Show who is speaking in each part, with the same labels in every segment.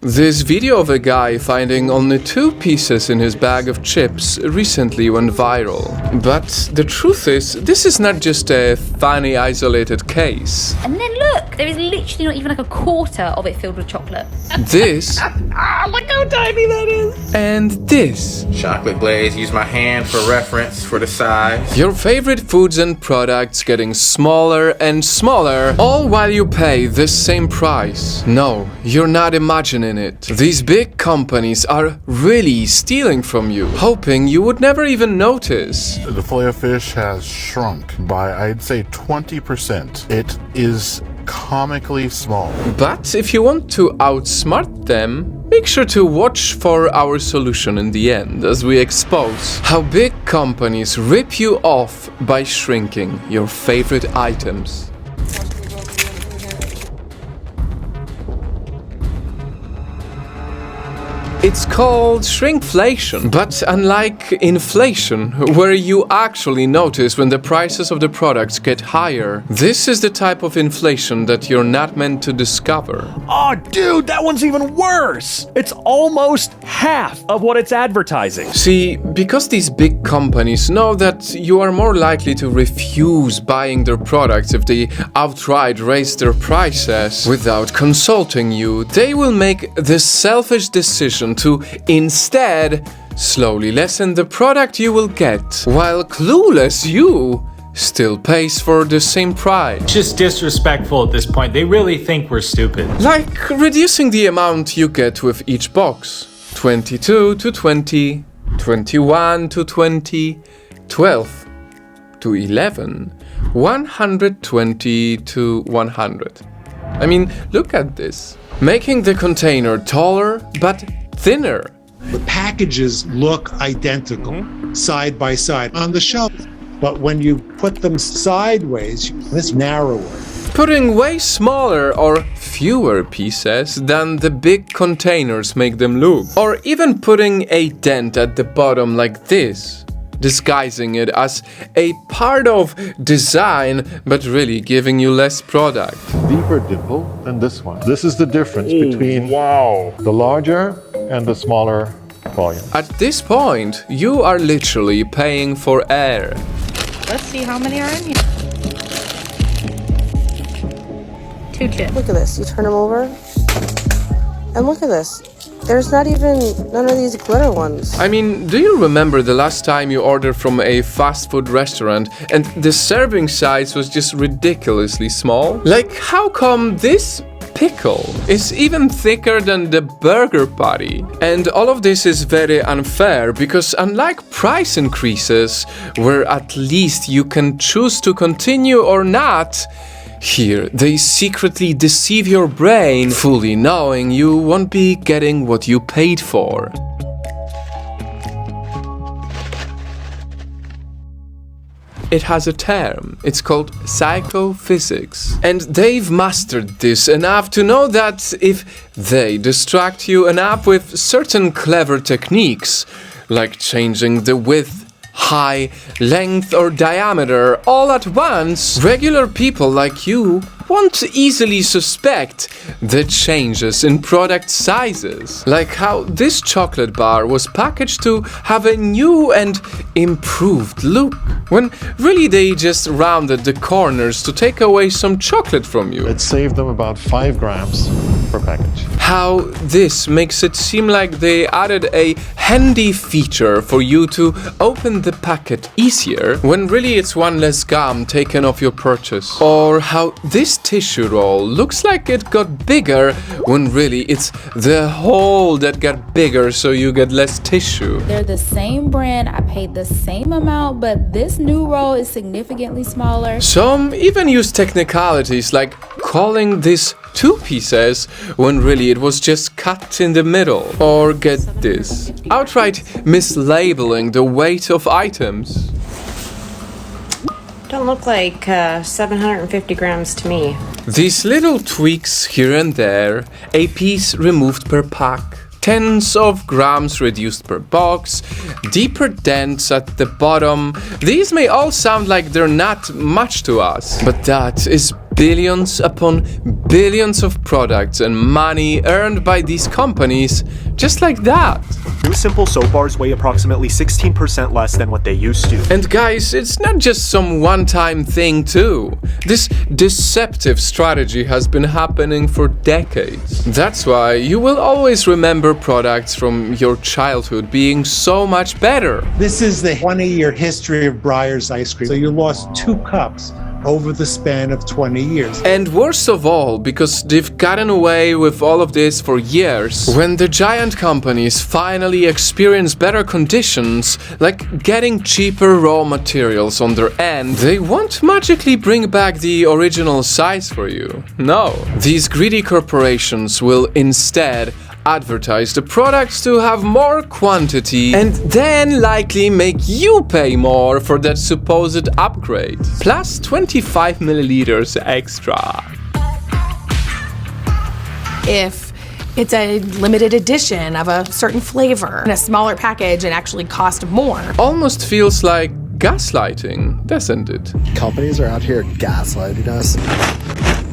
Speaker 1: This video of a guy finding only 2 pieces in his bag of chips recently went viral. But the truth is, this is not just a funny isolated case.
Speaker 2: And then look, there is literally not even like a quarter of it filled with chocolate.
Speaker 1: This.
Speaker 3: Look how tiny that is.
Speaker 1: And this.
Speaker 4: Chocolate glaze, use my hand for reference for the size.
Speaker 1: Your favorite foods and products getting smaller and smaller, all while you pay the same price. No, you're not imagining it. These big companies are really stealing from you, hoping you would never even notice.
Speaker 5: The filet-o-fish has shrunk by, I'd say, 20%. It is comically small.
Speaker 1: But if you want to outsmart them, make sure to watch for our solution in the end, as we expose how big companies rip you off by shrinking your favorite items. It's called shrinkflation, but unlike inflation, where you actually notice when the prices of the products get higher, this is the type of inflation that you're not meant to discover.
Speaker 3: Oh, dude, that one's even worse. It's almost half of what it's advertising.
Speaker 1: See, because these big companies know that you are more likely to refuse buying their products if they outright raise their prices without consulting you, they will make the selfish decision to instead slowly lessen the product you will get, while clueless you still pays for the same price.
Speaker 6: It's just disrespectful at this point. They really think we're stupid.
Speaker 1: Like reducing the amount you get with each box. 22 to 20, 21 to 20, 12 to 11, 120 to 100. I mean, look at this. Making the container taller but thinner.
Speaker 7: The packages look identical, side by side on the shelf. But when you put them sideways, it's narrower.
Speaker 1: Putting way smaller or fewer pieces than the big containers make them look. Or even putting a dent at the bottom like this, disguising it as a part of design, but really giving you less product.
Speaker 5: Deeper dimple than this one. This is the difference between the larger and the smaller volume.
Speaker 1: At this point, you are literally paying for air.
Speaker 2: Let's see how many are in here. 2 chips.
Speaker 8: Look at this. You turn them over, and look at this. There's not even none of these glitter ones.
Speaker 1: I mean, do you remember the last time you ordered from a fast food restaurant and the serving size was just ridiculously small? Like, how come this pickle is even thicker than the burger patty? And all of this is very unfair because unlike price increases, where at least you can choose to continue or not, here, they secretly deceive your brain, fully knowing you won't be getting what you paid for. It has a term. It's called psychophysics. And they've mastered this enough to know that if they distract you enough with certain clever techniques, like changing the width, height, length or diameter all at once, regular people like you won't easily suspect the changes in product sizes. Like how this chocolate bar was packaged to have a new and improved look, when really they just rounded the corners to take away some chocolate from you.
Speaker 5: It saved them about 5 grams per package.
Speaker 1: How this makes it seem like they added a handy feature for you to open the packet easier, when really it's one less gum taken off your purchase. Or how this tissue roll looks like it got bigger, when really it's the hole that got bigger so you get less tissue.
Speaker 9: They're the same brand, I paid the same amount, but this new roll is significantly smaller.
Speaker 1: Some even use technicalities like calling this 2 pieces when really it was just cut in the middle. Or get this, outright mislabeling the weight of items.
Speaker 10: Don't look like 750 grams to me.
Speaker 1: These little tweaks here and there, a piece removed per pack, tens of grams reduced per box, deeper dents at the bottom. These may all sound like they're not much to us, but that is billions upon billions of products and money earned by these companies just like that.
Speaker 11: New simple soap bars weigh approximately 16% less than what they used to.
Speaker 1: And guys, it's not just some one-time thing too. This deceptive strategy has been happening for decades. That's why you will always remember products from your childhood being so much better.
Speaker 7: This is the 20-year history of Breyer's ice cream. So you lost 2 cups over the span of 20 years.
Speaker 1: And worst of all, because they've gotten away with all of this for years, when the giant companies finally experience better conditions, like getting cheaper raw materials on their end, they won't magically bring back the original size for you. No, these greedy corporations will instead advertise the products to have more quantity and then likely make you pay more for that supposed upgrade. Plus 25 milliliters extra.
Speaker 12: If it's a limited edition of a certain flavor in a smaller package and actually cost more.
Speaker 1: Almost feels like gaslighting, doesn't it?
Speaker 13: Companies are out here gaslighting us.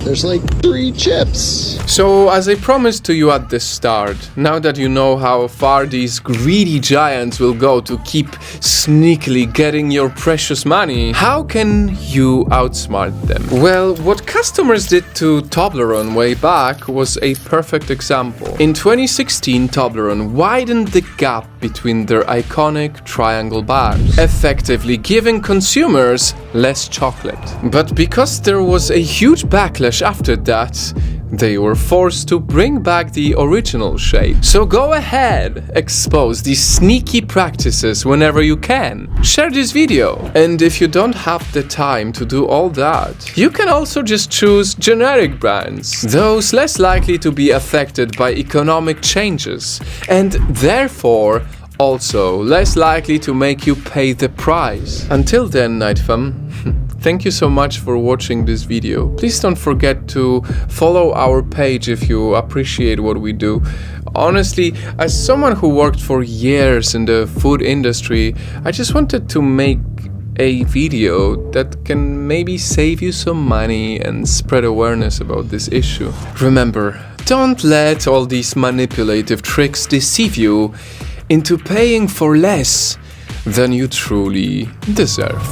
Speaker 13: There's like 3 chips.
Speaker 1: So, as I promised to you at the start, now that you know how far these greedy giants will go to keep sneakily getting your precious money, how can you outsmart them? Well, what customers did to Toblerone way back was a perfect example. In 2016, Toblerone widened the gap between their iconic triangle bars, effectively giving consumers less chocolate. But because there was a huge backlash after that, they were forced to bring back the original shape. So go ahead, expose these sneaky practices whenever you can. Share this video. And if you don't have the time to do all that, you can also just choose generic brands, those less likely to be affected by economic changes, and therefore also less likely to make you pay the price. Until then, Night Fam, thank you so much for watching this video. Please don't forget to follow our page if you appreciate what we do. Honestly, as someone who worked for years in the food industry, I just wanted to make a video that can maybe save you some money and spread awareness about this issue. Remember, don't let all these manipulative tricks deceive you into paying for less than you truly deserve.